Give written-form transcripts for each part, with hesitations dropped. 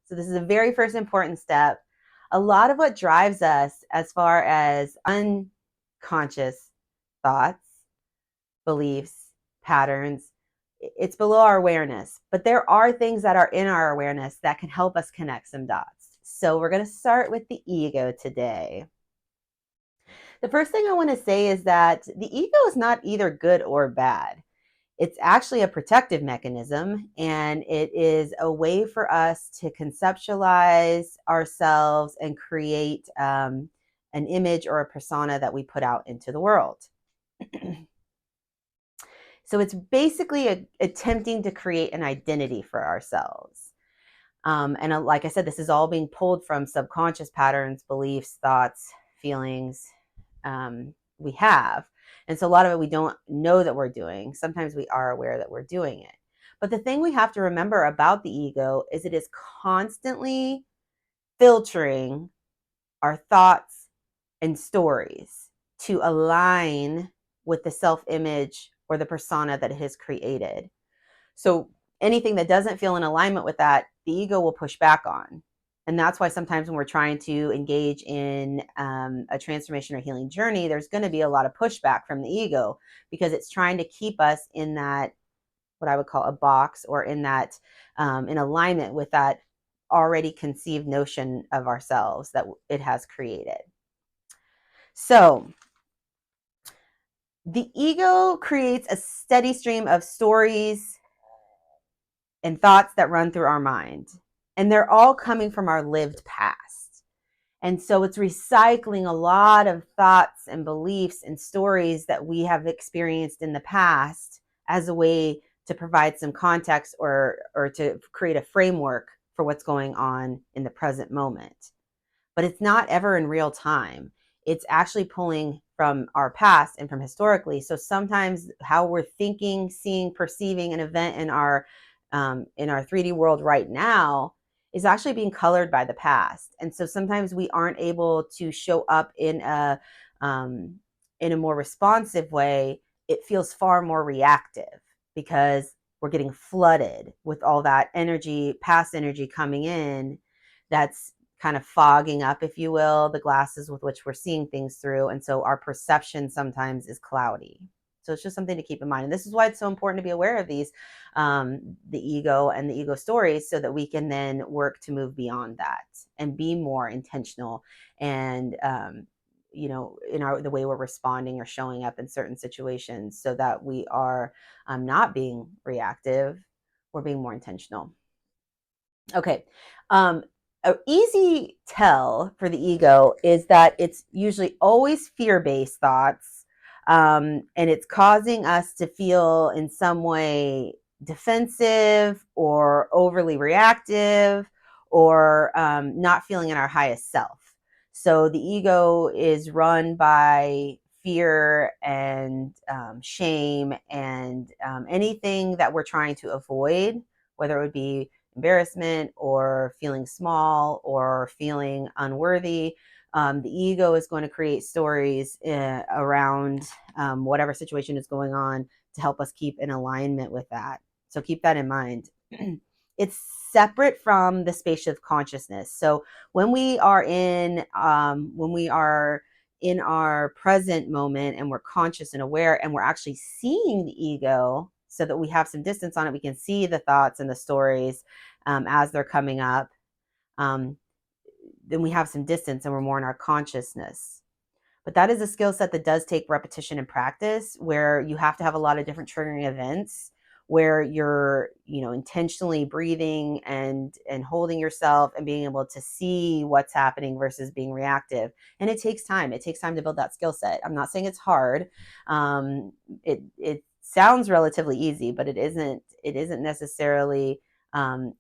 So this is the very first important step. A lot of what drives us as far as unconscious thoughts, beliefs, patterns, it's below our awareness. But there are things that are in our awareness that can help us connect some dots. So we're going to start with the ego today. The first thing I want to say is that the ego is not either good or bad. It's actually a protective mechanism, and it is a way for us to conceptualize ourselves and create an image or a persona that we put out into the world. So it's basically attempting to create an identity for ourselves. And like I said, this is all being pulled from subconscious patterns, beliefs, thoughts, feelings we have. And so a lot of it we don't know that we're doing. Sometimes we are aware that we're doing it. But the thing we have to remember about the ego is it is constantly filtering our thoughts and stories to align with the self-image or the persona that it has created. So anything that doesn't feel in alignment with that, the ego will push back on. And that's why sometimes when we're trying to engage in a transformation or healing journey, there's going to be a lot of pushback from the ego because it's trying to keep us in that, what I would call a box, or in that, in alignment with that already conceived notion of ourselves that it has created. So the ego creates a steady stream of stories and thoughts that run through our mind. And they're all coming from our lived past. And so it's recycling a lot of thoughts and beliefs and stories that we have experienced in the past as a way to provide some context or to create a framework for what's going on in the present moment. But it's not ever in real time. It's actually pulling from our past and from historically. So sometimes how we're thinking, seeing, perceiving an event in our 3D world right now is actually being colored by the past. And so sometimes we aren't able to show up in a more responsive way. It feels far more reactive because we're getting flooded with all that energy, past energy coming in that's kind of fogging up, if you will, the glasses with which we're seeing things through. And so our perception sometimes is cloudy. So it's just something to keep in mind. And this is why it's so important to be aware of these, the ego and the ego stories, so that we can then work to move beyond that and be more intentional and, in the way we're responding or showing up in certain situations, so that we are not being reactive, we're being more intentional. Okay. An easy tell for the ego is that it's usually always fear-based thoughts, and it's causing us to feel in some way defensive or overly reactive, or not feeling in our highest self. So the ego is run by fear and shame and anything that we're trying to avoid, whether it would be embarrassment or feeling small or feeling unworthy. The ego is going to create stories around whatever situation is going on to help us keep in alignment with that. So keep that in mind. It's separate from the space of consciousness. So when we are in our present moment and we're conscious and aware and we're actually seeing the ego, so that we have some distance on it, we can see the thoughts and the stories as they're coming up. Then we have some distance and we're more in our consciousness. But that is a skill set that does take repetition and practice, where you have to have a lot of different triggering events where you're, intentionally breathing and holding yourself and being able to see what's happening versus being reactive. And it takes time. It takes time to build that skill set. I'm not saying it's hard. It sounds relatively easy, but it isn't necessarily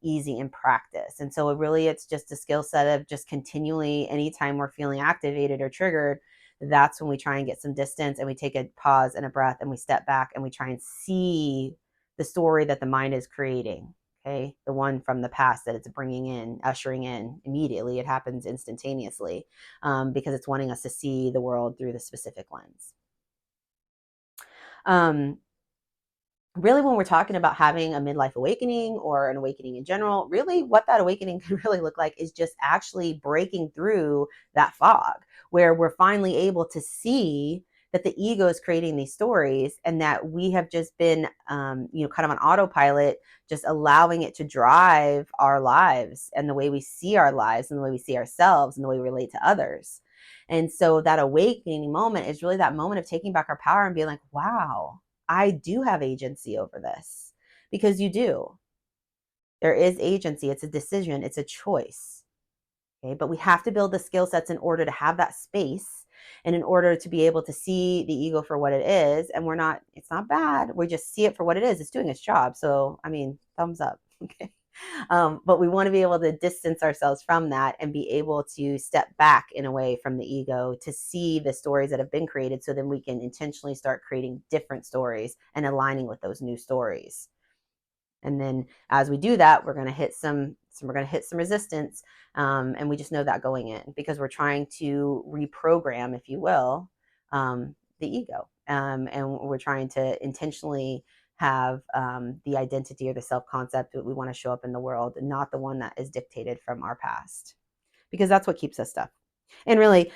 easy in practice. And so it's just a skill set of just continually, anytime we're feeling activated or triggered, that's when we try and get some distance and we take a pause and a breath and we step back and we try and see the story that the mind is creating. Okay. The one from the past that it's bringing in, ushering in immediately. It happens instantaneously because it's wanting us to see the world through the specific lens. really, when we're talking about having a midlife awakening or an awakening in general, really what that awakening can really look like is just actually breaking through that fog, where we're finally able to see that the ego is creating these stories, and that we have just been, kind of on autopilot, just allowing it to drive our lives and the way we see our lives and the way we see ourselves and the way we relate to others. And so that awakening moment is really that moment of taking back our power and being like, wow, I do have agency over this, because you do. There is agency. It's a decision. It's a choice. Okay. But we have to build the skill sets in order to have that space, and in order to be able to see the ego for what it is. And it's not bad. We just see it for what it is. It's doing its job. So, I mean, thumbs up. Okay. But we want to be able to distance ourselves from that and be able to step back in a way from the ego to see the stories that have been created, so then we can intentionally start creating different stories and aligning with those new stories. And then as we do that, we're going to hit some resistance, and we just know that going in, because we're trying to reprogram, if you will, the ego, and we're trying to intentionally have the identity or the self-concept that we want to show up in the world, not the one that is dictated from our past, because that's what keeps us stuck. And really,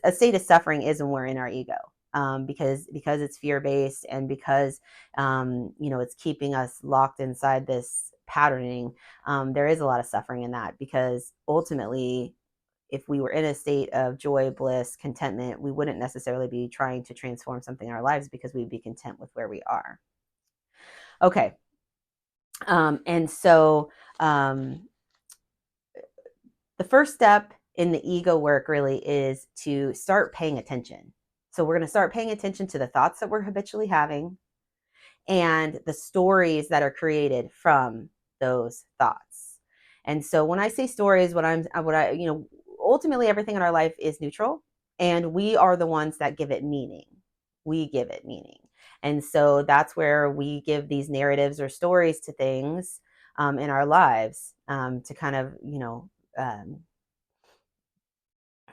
a state of suffering is when we're in our ego, because it's fear-based, and because it's keeping us locked inside this patterning. There is a lot of suffering in that, because ultimately, if we were in a state of joy, bliss, contentment, we wouldn't necessarily be trying to transform something in our lives, because we'd be content with where we are. Okay. And so the first step in the ego work really is to start paying attention. So we're going to start paying attention to the thoughts that we're habitually having, and the stories that are created from those thoughts. And so when I say stories, ultimately everything in our life is neutral, and we are the ones that give it meaning. We give it meaning. And so that's where we give these narratives or stories to things in our lives, to kind of,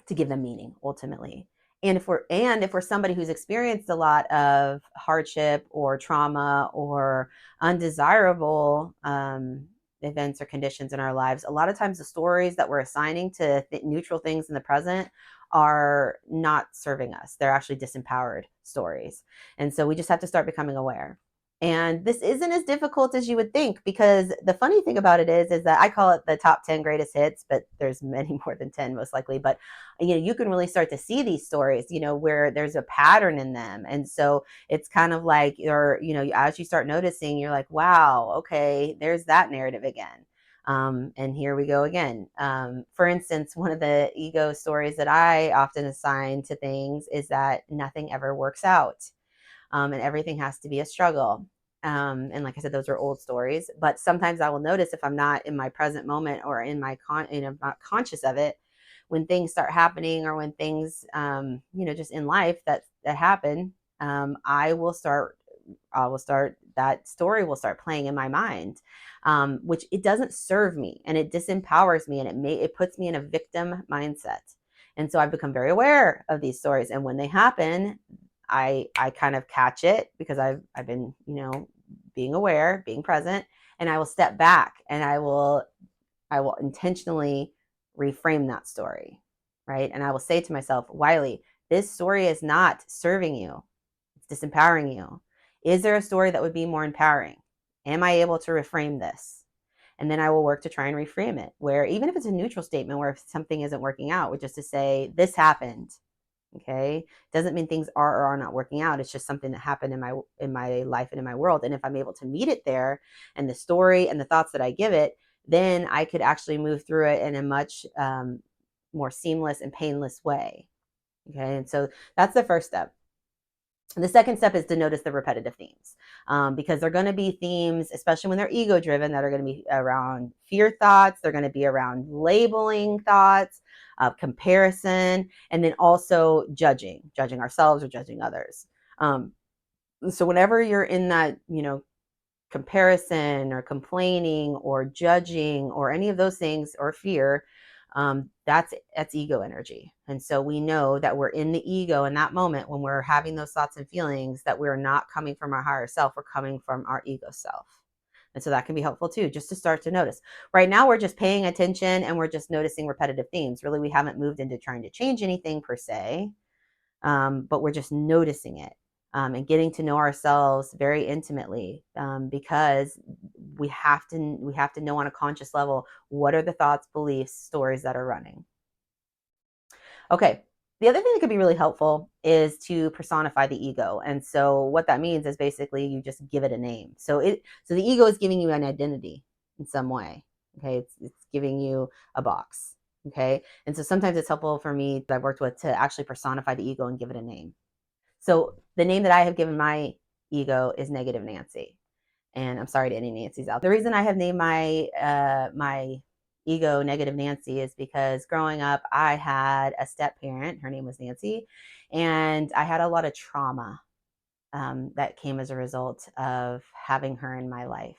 to give them meaning ultimately. And if we're somebody who's experienced a lot of hardship or trauma or undesirable events or conditions in our lives, a lot of times the stories that we're assigning to neutral things in the present are not serving us. They're actually disempowered stories. And so we just have to start becoming aware. And this isn't as difficult as you would think, because the funny thing about it is that I call it the top 10 greatest hits, but there's many more than 10 most likely. But you can really start to see these stories, where there's a pattern in them. And so it's kind of like, as you start noticing, you're like, wow, okay, there's that narrative again. And here we go again. For instance, one of the ego stories that I often assign to things is that nothing ever works out. And everything has to be a struggle. And like I said, those are old stories. But sometimes I will notice, if I'm not in my present moment, or in my not conscious of it, when things start happening, or when things, just in life that happen, I will start that story will start playing in my mind, which it doesn't serve me, and it disempowers me, and it puts me in a victim mindset. And so I've become very aware of these stories, and when they happen, I kind of catch it, because I've been, being aware, being present, and I will step back, and I will intentionally reframe that story, right? And I will say to myself, Wiley, this story is not serving you. It's disempowering you. Is there a story that would be more empowering? Am I able to reframe this? And then I will work to try and reframe it, where even if it's a neutral statement, where if something isn't working out, which is to say, this happened. Okay. Doesn't mean things are or are not working out. It's just something that happened in my life and in my world. And if I'm able to meet it there, and the story and the thoughts that I give it, then I could actually move through it in a much more seamless and painless way. Okay. And so that's the first step. And the second step is to notice the repetitive themes, because they're going to be themes, especially when they're ego driven, that are going to be around fear thoughts. They're going to be around labeling thoughts, comparison, and then also judging ourselves or judging others. So whenever you're in that, comparison or complaining or judging or any of those things, or fear, That's ego energy. And so we know that we're in the ego in that moment when we're having those thoughts and feelings, that we're not coming from our higher self, we're coming from our ego self. And so that can be helpful too, just to start to notice. Right now, we're just paying attention and we're just noticing repetitive themes. Really, we haven't moved into trying to change anything per se, but we're just noticing it, and getting to know ourselves very intimately, because we have to know on a conscious level, what are the thoughts, beliefs, stories that are running. Okay. The other thing that could be really helpful is to personify the ego. And so what that means is basically you just give it a name. So the ego is giving you an identity in some way. Okay. It's giving you a box. Okay. And so sometimes it's helpful for me that I've worked with to actually personify the ego and give it a name. So the name that I have given my ego is Negative Nancy. And I'm sorry to any Nancy's out there. The reason I have named my ego Negative Nancy is because growing up, I had a step parent. Her name was Nancy, and I had a lot of trauma, that came as a result of having her in my life.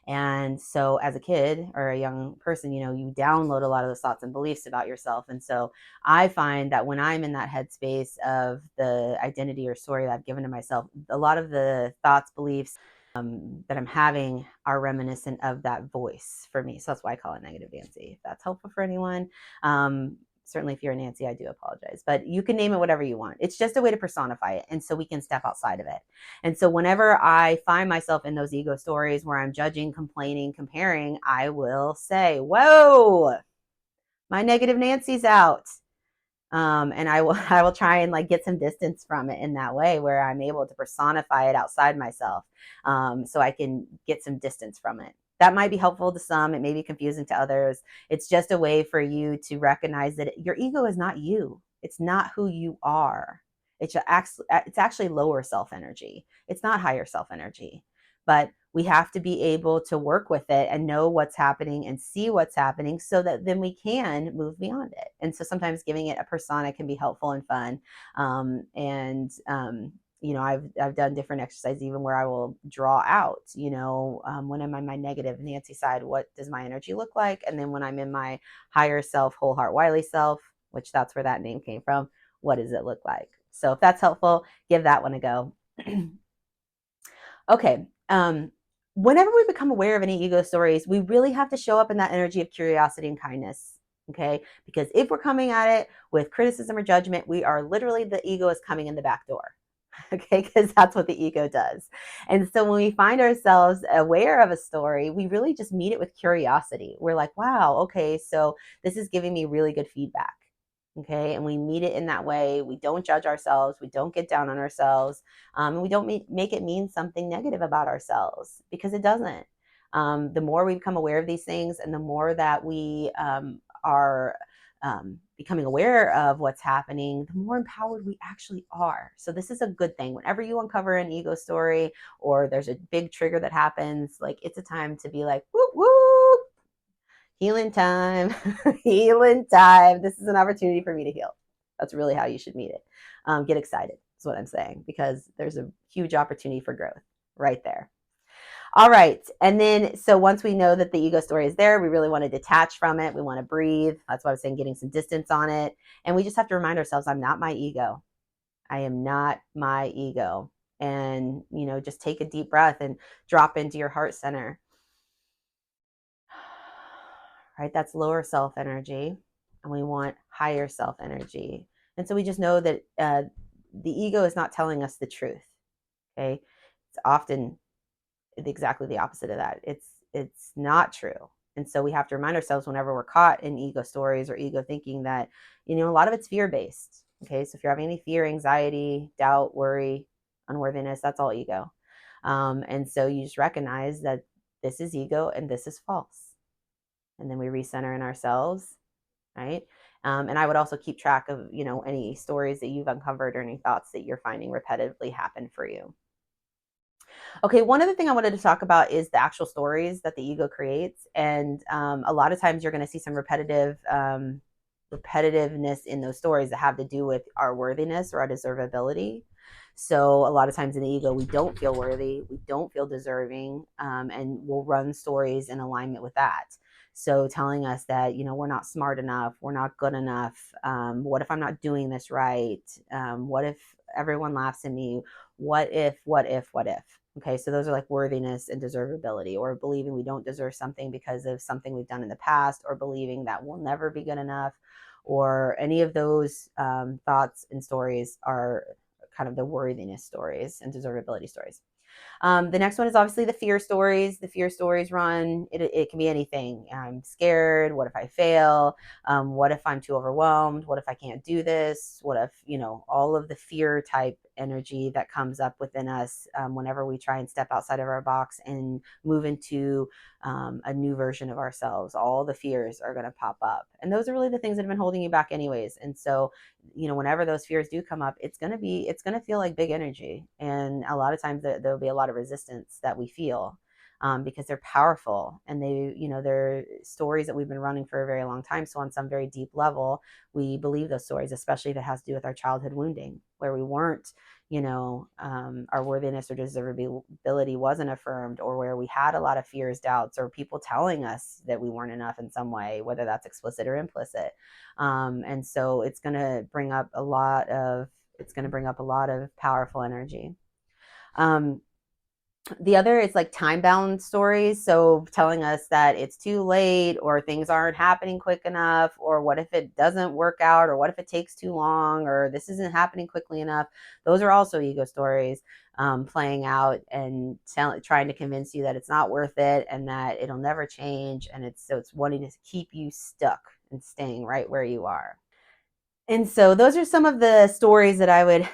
And so as a kid or a young person, you download a lot of those thoughts and beliefs about yourself. And so I find that when I'm in that headspace of the identity or story that I've given to myself, a lot of the thoughts, beliefs, that I'm having are reminiscent of that voice for me. So that's why I call it Negative Nancy. If that's helpful for anyone. Certainly, if you're a Nancy, I do apologize, but you can name it whatever you want. It's just a way to personify it. And so we can step outside of it. And so whenever I find myself in those ego stories where I'm judging, complaining, comparing, I will say, whoa, my Negative Nancy's out. And I will try and like get some distance from it in that way, where I'm able to personify it outside myself, so I can get some distance from it. That might be helpful to some. It may be confusing to others. It's just a way for you to recognize that your ego is not you. It's not who you are. It's actually lower self energy. It's not higher self energy. But we have to be able to work with it and know what's happening and see what's happening, so that then we can move beyond it. And so sometimes giving it a persona can be helpful and fun. I've done different exercises even where I will draw out, when I'm on my Negative Nancy side, what does my energy look like? And then when I'm in my higher self, whole heart Wiley self, which that's where that name came from, what does it look like? So if that's helpful, give that one a go. Okay. Whenever we become aware of any ego stories, we really have to show up in that energy of curiosity and kindness. Okay. Because if we're coming at it with criticism or judgment, we are literally, the ego is coming in the back door. Okay. Because that's what the ego does. And so when we find ourselves aware of a story, we really just meet it with curiosity. We're like, wow, okay, so this is giving me really good feedback. Okay. And we meet it in that way. We don't judge ourselves. We don't get down on ourselves. And we don't make it mean something negative about ourselves, because it doesn't. The more we become aware of these things, and the more that we are becoming aware of what's happening, the more empowered we actually are. So this is a good thing. Whenever you uncover an ego story, or there's a big trigger that happens, like, it's a time to be like, whoop, whoop, healing time, healing time. This is an opportunity for me to heal. That's really how you should meet it. Get excited is what I'm saying, because there's a huge opportunity for growth right there. All right. And then, so once we know that the ego story is there, we really want to detach from it. We want to breathe. That's why I was saying getting some distance on it. And we just have to remind ourselves, I'm not my ego. I am not my ego. And, just take a deep breath and drop into your heart center. Right? That's lower self energy. And we want higher self energy. And so we just know that the ego is not telling us the truth. Okay. It's often exactly the opposite of that. It's not true. And so we have to remind ourselves, whenever we're caught in ego stories or ego thinking, that, a lot of it's fear-based. Okay. So if you're having any fear, anxiety, doubt, worry, unworthiness, that's all ego. And so you just recognize that this is ego and this is false. And then we recenter in ourselves, right? And I would also keep track of, any stories that you've uncovered or any thoughts that you're finding repetitively happen for you. Okay, one other thing I wanted to talk about is the actual stories that the ego creates. And a lot of times you're going to see some repetitiveness in those stories that have to do with our worthiness or our deservability. So a lot of times in the ego, we don't feel worthy, we don't feel deserving, and we'll run stories in alignment with that. So telling us that, we're not smart enough, we're not good enough. What if I'm not doing this right? What if everyone laughs at me? What if, what if, what if? Okay, so those are like worthiness and deservability, or believing we don't deserve something because of something we've done in the past, or believing that we'll never be good enough, or any of those thoughts and stories are kind of the worthiness stories and deservability stories. The next one is obviously the fear stories. The fear stories run, it can be anything. I'm scared. What if I fail? What if I'm too overwhelmed? What if I can't do this? What if, all of the fear type energy that comes up within us whenever we try and step outside of our box and move into a new version of ourselves. All the fears are going to pop up. And those are really the things that have been holding you back anyways. And so, whenever those fears do come up, it's going to feel like big energy. And a lot of times there'll be a lot of resistance that we feel because they're powerful, and they're stories that we've been running for a very long time. So on some very deep level, we believe those stories, especially if it has to do with our childhood wounding, where we weren't, our worthiness or deservability wasn't affirmed, or where we had a lot of fears, doubts, or people telling us that we weren't enough in some way, whether that's explicit or implicit. And so it's going to bring up a lot of powerful energy. The other is like time bound stories. So telling us that it's too late, or things aren't happening quick enough, or what if it doesn't work out, or what if it takes too long, or this isn't happening quickly enough. Those are also ego stories playing out and trying to convince you that it's not worth it and that it'll never change. And it's wanting to keep you stuck and staying right where you are. And so those are some of the stories that I would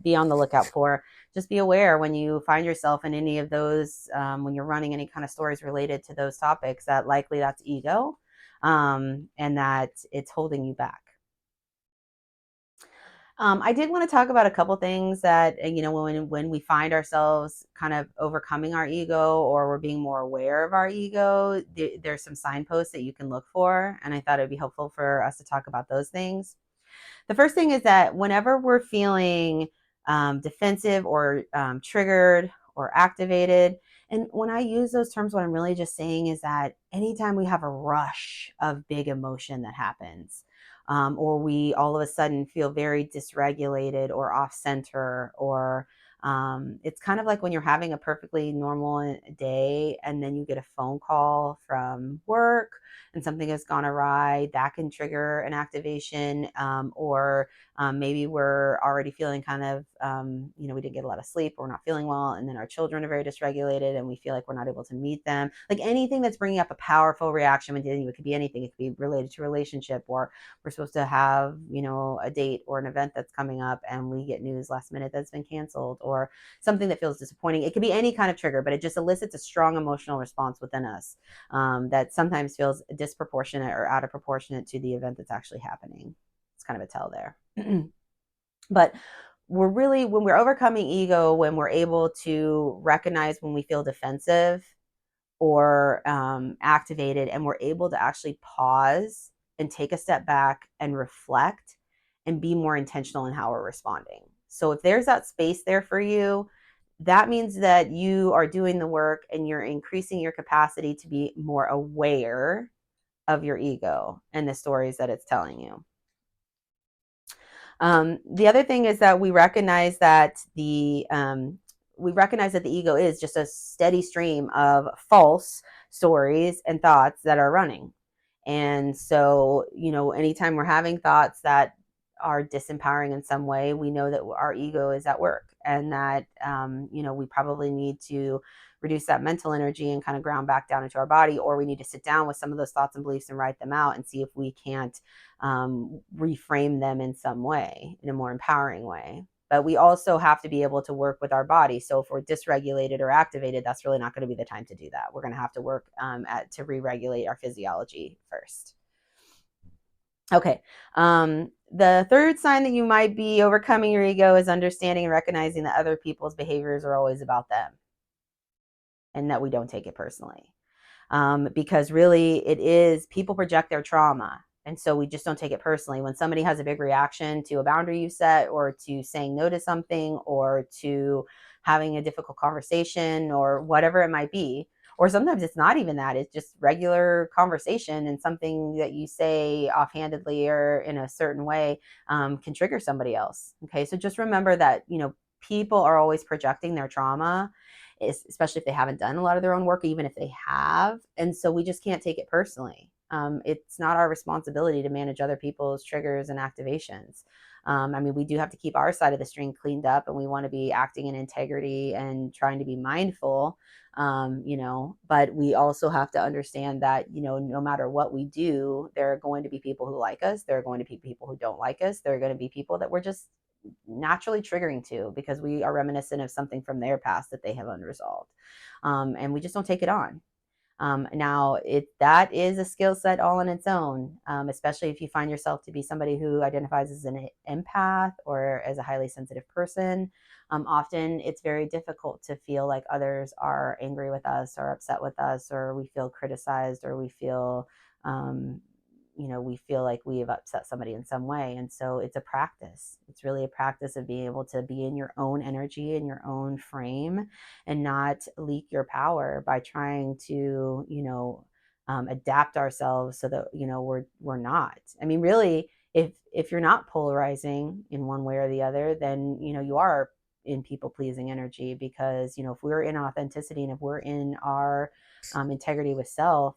be on the lookout for. Just be aware when you find yourself in any of those, when you're running any kind of stories related to those topics, that likely that's ego, and that it's holding you back. I did want to talk about a couple things that, when we find ourselves kind of overcoming our ego, or we're being more aware of our ego, there's some signposts that you can look for. And I thought it'd be helpful for us to talk about those things. The first thing is that whenever we're feeling defensive, or triggered, or activated, and when I use those terms, what I'm really just saying is that anytime we have a rush of big emotion that happens, or we all of a sudden feel very dysregulated or off center, or it's kind of like when you're having a perfectly normal day and then you get a phone call from work and something has gone awry, that can trigger an activation. Or maybe we're already feeling kind of, we didn't get a lot of sleep, or we're not feeling well, and then our children are very dysregulated and we feel like we're not able to meet them. Like anything that's bringing up a powerful reaction when dealing, it could be anything. It could be related to a relationship, or we're supposed to have, a date or an event that's coming up and we get news last minute that's been canceled, or something that feels disappointing. It could be any kind of trigger, but it just elicits a strong emotional response within us that sometimes feels disproportionate or out of proportionate to the event that's actually happening. It's kind of a tell there. But when we're overcoming ego, when we're able to recognize when we feel defensive or activated, and we're able to actually pause and take a step back and reflect and be more intentional in how we're responding. So if there's that space there for you, that means that you are doing the work and you're increasing your capacity to be more aware of your ego and the stories that it's telling you. The other thing is that we recognize that the ego is just a steady stream of false stories and thoughts that are running. And so, anytime we're having thoughts that are disempowering in some way, we know that our ego is at work, and that, we probably need to reduce that mental energy and kind of ground back down into our body, or we need to sit down with some of those thoughts and beliefs and write them out and see if we can't reframe them in some way, in a more empowering way. But we also have to be able to work with our body. So if we're dysregulated or activated, that's really not going to be the time to do that. We're going to have to work to re-regulate our physiology first. Okay. The third sign that you might be overcoming your ego is understanding and recognizing that other people's behaviors are always about them, and that we don't take it personally. Because really it is, people project their trauma. And so we just don't take it personally. When somebody has a big reaction to a boundary you set, or to saying no to something, or to having a difficult conversation, or whatever it might be, Or sometimes it's not even that, it's just regular conversation, and something that you say offhandedly or in a certain way can trigger somebody else. Okay, so just remember that, people are always projecting their trauma, especially if they haven't done a lot of their own work, even if they have. And so we just can't take it personally. It's not our responsibility to manage other people's triggers and activations. I mean, we do have to keep our side of the string cleaned up, and we want to be acting in integrity and trying to be mindful, but we also have to understand that, no matter what we do, there are going to be people who like us. There are going to be people who don't like us. There are going to be people that we're just naturally triggering to because we are reminiscent of something from their past that they have unresolved. And we just don't take it on. Now, that is a skill set all on its own, especially if you find yourself to be somebody who identifies as an empath or as a highly sensitive person. Often it's very difficult to feel like others are angry with us or upset with us, or we feel criticized, or um, we feel like we have upset somebody in some way. And so it's a practice. It's really a practice of being able to be in your own energy, in your own frame, and not leak your power by trying to, adapt ourselves so that, we're not. I mean, really, if you're not polarizing in one way or the other, then, you are in people pleasing energy, because, if we're in authenticity and if we're in our integrity with self,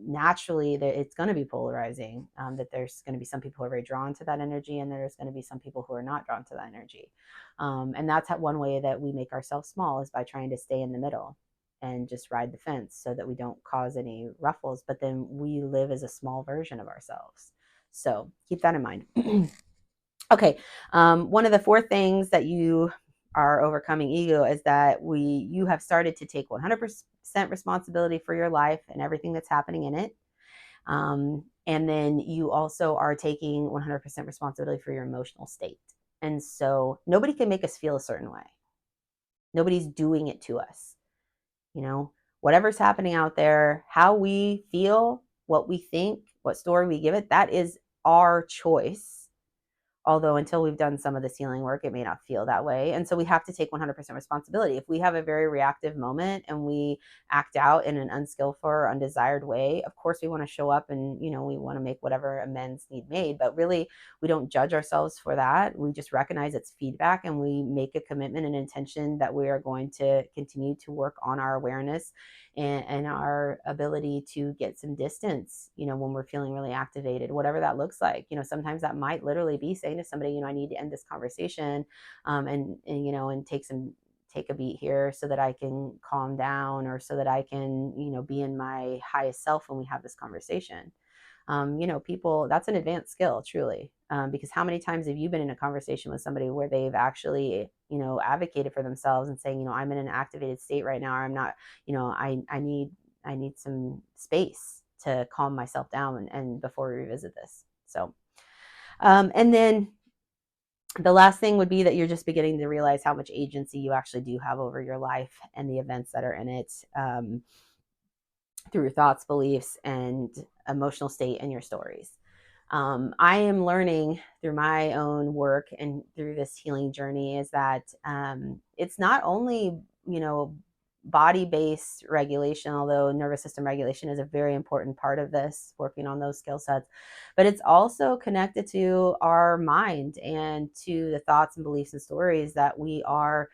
naturally that it's going to be polarizing, that there's going to be some people who are very drawn to that energy, and there's going to be some people who are not drawn to that energy. And that's one way that we make ourselves small, is by trying to stay in the middle and just ride the fence so that we don't cause any ruffles, but then we live as a small version of ourselves. So keep that in mind. Okay. One of the 4 things that you are overcoming ego is that you have started to take 100% responsibility for your life and everything that's happening in it. And then you also are taking 100% responsibility for your emotional state. And so nobody can make us feel a certain way. Nobody's doing it to us. Whatever's happening out there, how we feel, what we think, what story we give it, that is our choice. Although until we've done some of this healing work, it may not feel that way. And so we have to take 100% responsibility. If we have a very reactive moment and we act out in an unskillful or undesired way, of course we want to show up and, we want to make whatever amends need made. But really, we don't judge ourselves for that. We just recognize it's feedback, and we make a commitment and intention that we are going to continue to work on our awareness and our ability to get some distance, when we're feeling really activated, whatever that looks like. Sometimes that might literally be saying to somebody, I need to end this conversation, and take a beat here so that I can calm down, or so that I can, be in my highest self when we have this conversation. People, that's an advanced skill, truly. Because how many times have you been in a conversation with somebody where they've actually, advocated for themselves and saying, I'm in an activated state right now, or I'm not, I need some space to calm myself down and before we revisit this. So, and then the last thing would be that you're just beginning to realize how much agency you actually do have over your life and the events that are in it. Through your thoughts, beliefs, and emotional state, and your stories. I am learning through my own work and through this healing journey is that it's not only, body-based regulation, although nervous system regulation is a very important part of this, working on those skill sets, but it's also connected to our mind and to the thoughts and beliefs and stories that we are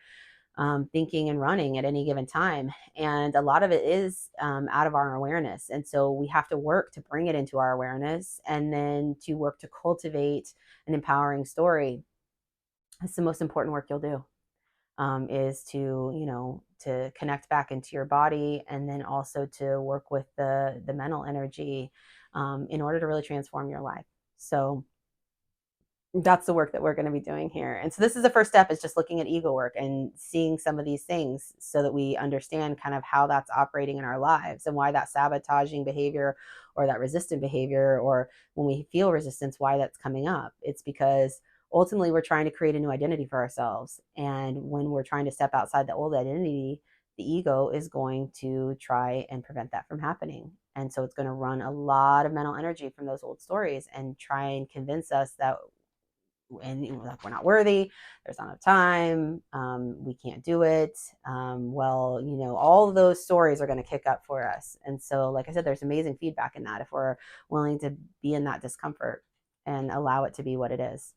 thinking and running at any given time. And a lot of it is out of our awareness. And so we have to work to bring it into our awareness, and then to work to cultivate an empowering story. That's the most important work you'll do, is to connect back into your body, and then also to work with the mental energy in order to really transform your life. So that's the work that we're going to be doing here. And so this is the first step, is just looking at ego work and seeing some of these things so that we understand kind of how that's operating in our lives, and why that sabotaging behavior or that resistant behavior, or when we feel resistance, why that's coming up. It's because ultimately we're trying to create a new identity for ourselves. And when we're trying to step outside the old identity, the ego is going to try and prevent that from happening. And so it's going to run a lot of mental energy from those old stories and try and convince us that and like we're not worthy, there's not enough time, we can't do it, well, all of those stories are going to kick up for us. And so, like I said, there's amazing feedback in that if we're willing to be in that discomfort and allow it to be what it is.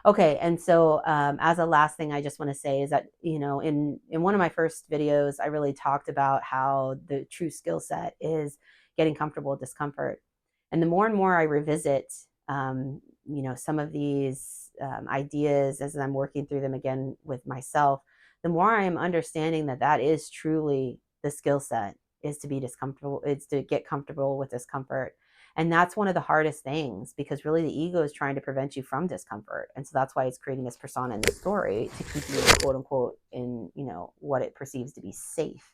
Okay, and so as a last thing, I just want to say is that in one of my first videos, I really talked about how the true skill set is getting comfortable with discomfort, and the more and more I revisit, some of these ideas as I'm working through them again with myself, the more I am understanding that that is truly the skill set, is to be discomfortable, is to get comfortable with discomfort. And that's one of the hardest things, because really the ego is trying to prevent you from discomfort. And so that's why it's creating this persona in the story to keep you, quote unquote, in, what it perceives to be safe.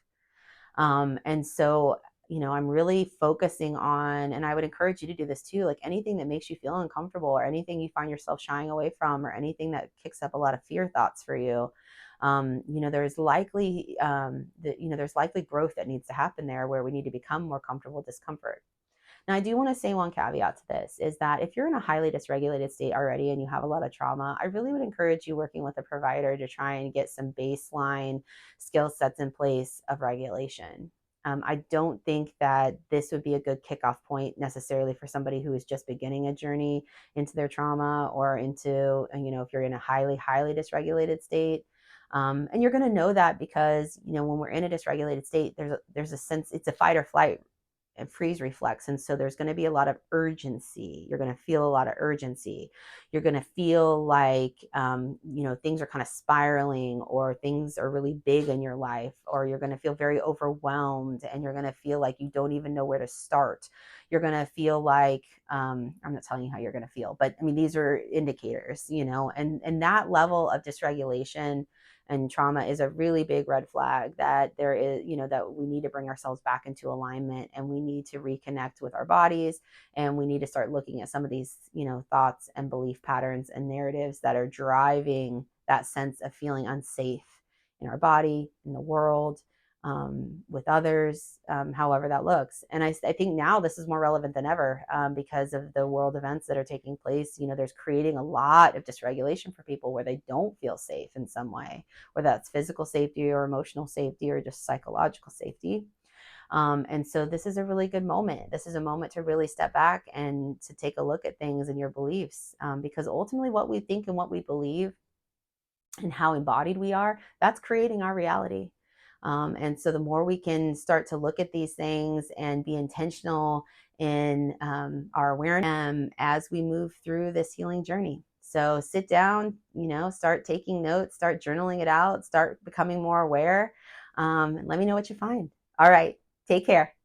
And so, I'm really focusing on, and I would encourage you to do this too, like anything that makes you feel uncomfortable, or anything you find yourself shying away from, or anything that kicks up a lot of fear thoughts for you. There's likely there's likely growth that needs to happen there, where we need to become more comfortable with discomfort. Now, I do want to say one caveat to this is that if you're in a highly dysregulated state already and you have a lot of trauma, I really would encourage you working with a provider to try and get some baseline skill sets in place of regulation. I don't think that this would be a good kickoff point necessarily for somebody who is just beginning a journey into their trauma, or into, if you're in a highly, highly dysregulated state. And you're going to know that because, when we're in a dysregulated state, there's a sense, it's a fight or flight and freeze reflex. And so there's going to be a lot of urgency. You're going to feel a lot of urgency. You're going to feel like, things are kind of spiraling, or things are really big in your life, or you're going to feel very overwhelmed, and you're going to feel like you don't even know where to start. You're going to feel like, I'm not telling you how you're going to feel, but I mean, these are indicators, and that level of dysregulation and trauma is a really big red flag that there is, that we need to bring ourselves back into alignment, and we need to reconnect with our bodies, and we need to start looking at some of these, thoughts and belief patterns and narratives that are driving that sense of feeling unsafe in our body, in the world, with others, however that looks. And I think now this is more relevant than ever, because of the world events that are taking place. There's creating a lot of dysregulation for people where they don't feel safe in some way, whether that's physical safety or emotional safety or just psychological safety. And so this is a really good moment. This is a moment to really step back and to take a look at things and your beliefs, because ultimately what we think and what we believe and how embodied we are, that's creating our reality. And so the more we can start to look at these things and be intentional in our awareness as we move through this healing journey. So sit down, start taking notes, start journaling it out, start becoming more aware. And let me know what you find. All right. Take care.